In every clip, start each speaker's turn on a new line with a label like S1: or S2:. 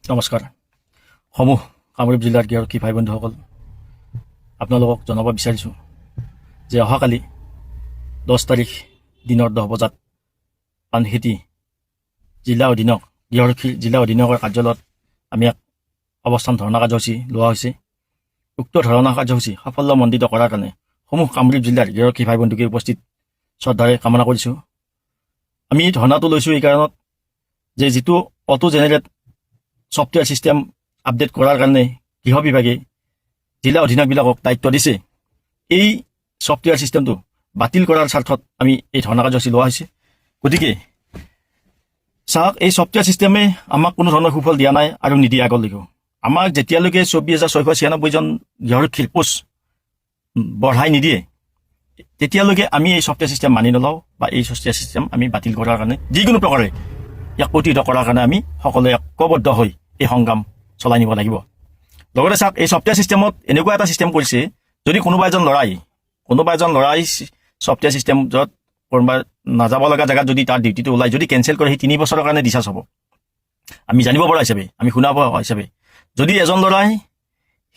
S1: নমস্কাৰ। সমূহ কামৰূপ জিলাৰ গৃহৰক্ষী ভাই বন্ধুসকল, আপোনালোকক জনাব বিচাৰিছোঁ যে অহাকালি 10 তাৰিখ দিনৰ 10 বজাত পানখেতি জিলা অধীনক গৃহৰক্ষী জিলা অধীনকৰ কাৰ্যালয়ত আমি এক অৱস্থান ধৰ্ণা কাৰ্যসূচী লোৱা হৈছে। উক্ত ধৰ্ণা কাৰ্যসূচী সাফল্যমণ্ডিত কৰাৰ কাৰণে সমূহ কামৰূপ জিলাৰ গৃহৰক্ষী ভাই বন্ধুকে উপস্থিত শ্ৰদ্ধাৰে কামনা কৰিছোঁ। আমি ধৰ্ণাটো লৈছোঁ এই কাৰণত যে যিটো auto generate software system update কৰাৰ কাৰণে গৃহ বিভাগে জিলা অধীনকবিলাকক দায়িত্ব দিছে, এই ছফ্টৱেৰ ছিষ্টেমটো বাতিল কৰাৰ স্বাৰ্থত আমি এই ধৰ্ণা কাৰ্যসূচী লোৱা হৈছে। গতিকে চাওক, এই ছফ্টৱেৰ ছিষ্টেমে আমাক কোনো ধৰণৰ সুফল দিয়া নাই আৰু নিদিয়ে আগলৈকেও। আমাক যেতিয়ালৈকে 24,696 জন গৃহৰক্ষীৰ পোষ্ট বঢ়াই নিদিয়ে তেতিয়ালৈকে আমি এই ছফ্টৱেৰ ছিষ্টেম মানি নলওঁ বা এই ছফ্টৱেৰ ছিষ্টেম আমি বাতিল কৰাৰ কাৰণে যিকোনো প্ৰকাৰে ইয়াক প্ৰতিহত কৰাৰ কাৰণে আমি সকলোৱে ঐক্যবদ্ধ হৈ এই সংগ্ৰাম চলাই নিব লাগিব। লগতে চাওক, এই ছফ্টৱেৰ ছিষ্টেমত এনেকুৱা এটা ছিষ্টেম কৰিছে, যদি কোনোবা এজন ল'ৰাই ছফ্টৱেৰ ছিষ্টেম য'ত কোনোবা নাযাব লগা জেগাত যদি তাৰ ডিউটিটো ওলাই যদি কেঞ্চেল কৰে, সেই 3 বছৰৰ কাৰণে ডিচাৰ্জ হ'ব। আমি জানিব পৰা হিচাপে, আমি শুনা পোৱা হিচাপে, যদি এজন ল'ৰাই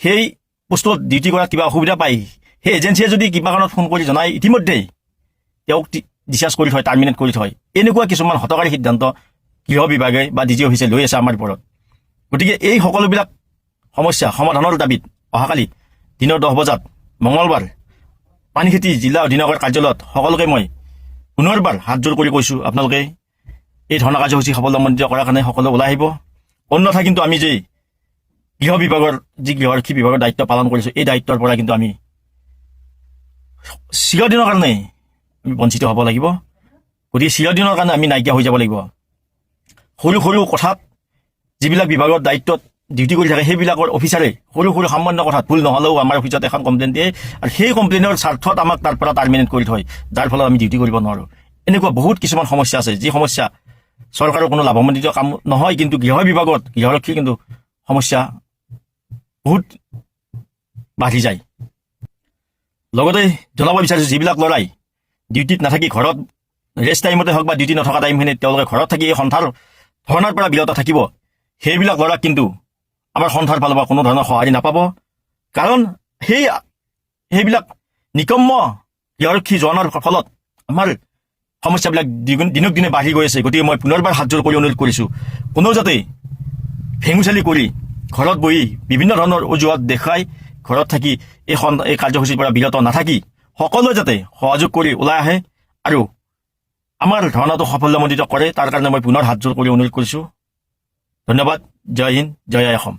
S1: সেই পোষ্টত ডিউটি কৰাত কিবা অসুবিধা পায়, সেই এজেঞ্চিয়ে যদি কিবা কাৰণত ফোন কৰি জনাই ইতিমধ্যেই তেওঁক ডিচাৰ্জ কৰি থয়, টাৰ্মিনেট কৰি থয়। এনেকুৱা কিছুমান হঠকাৰী সিদ্ধান্ত গৃহ বিভাগে বা ডিজি অফিচে লৈ আছে আমাৰ ওপৰত। গতিকে এই সকলোবিলাক সমস্যা সমাধানৰ দাবীত অহাকালি দিনৰ 10 বজাত মঙলবাৰ পানীখেতি জিলা অধীনকৰ কাৰ্যালয়ত সকলোকে মই পুনৰবাৰ হাতযোৰ কৰি কৈছোঁ, আপোনালোকে এই ধৰ্ণা কাৰ্যসূচী সাফল্যমণ্ডিত কৰাৰ কাৰণে সকলো ওলাই আহিব। অন্যথা কিন্তু আমি যে গৃহ বিভাগৰ গৃহৰক্ষী বিভাগৰ দায়িত্ব পালন কৰিছোঁ, এই দায়িত্বৰ পৰা কিন্তু আমি চিৰদিনৰ কাৰণে আমি বঞ্চিত হ'ব লাগিব। গতিকে চিৰদিনৰ কাৰণে আমি নাইকিয়া হৈ যাব লাগিব। সৰু সৰু কথাত যিবিলাক বিভাগৰ দায়িত্বত ডিউটি কৰি থাকে সেইবিলাকৰ অফিচাৰে সৰু সৰু সামান্য কথাত ভুল নহ'লেও আমাৰ অফিচত এখন কমপ্লেইন দিয়ে আৰু সেই কমপ্লেইনৰ স্বাৰ্থত আমাক তাৰ পৰা টাৰ্মিনেট কৰি থয়, যাৰ ফলত আমি ডিউটি কৰিব নোৱাৰোঁ। এনেকুৱা বহুত কিছুমান সমস্যা আছে, যি সমস্যা চৰকাৰৰ কোনো লাভমণ্ডিত কাম নহয়, কিন্তু গৃহ বিভাগত গৃহৰক্ষীৰ কিন্তু সমস্যা বহুত বাঢ়ি যায়। লগতে জনাব বিচাৰিছোঁ, যিবিলাক ল'ৰাই ডিউটিত নাথাকি ঘৰত ৰেষ্ট টাইমতে হওক বা ডিউটি নথকা টাইমখিনিত তেওঁলোকে ঘৰত থাকি এই সন্থাৰ ধৰ্ণাৰ পৰা বিৰত থাকিব, সেইবিলাক ল'ৰাক কিন্তু আমাৰ সন্থাৰ ফালৰ পৰা কোনো ধৰণৰ সঁহাৰি নাপাব। কাৰণ সেইবিলাক নিকম্ম গৃহৰক্ষী জোৱানৰ ফলত আমাৰ সমস্যাবিলাক দিনক দিনে বাঢ়ি গৈ আছে। গতিকে মই পুনৰবাৰ হাতযোৰ কৰি অনুৰোধ কৰিছোঁ, কোনেও যাতে ভেঙুচালি কৰি ঘৰত বহি বিভিন্ন ধৰণৰ অজুহাত দেখাই ঘৰত থাকি এই কাৰ্যসূচীৰ পৰা বিৰত নাথাকি সকলোৱে যাতে সহযোগ কৰি ওলাই আহে আৰু আমাৰ ধৰ্ণাটো সাফল্যমণ্ডিত কৰে, তাৰ কাৰণে মই পুনৰ হাতযোৰ কৰি অনুৰোধ কৰিছোঁ। ধন্যবাদ। জয় হিন্দ, জয় আই অসম।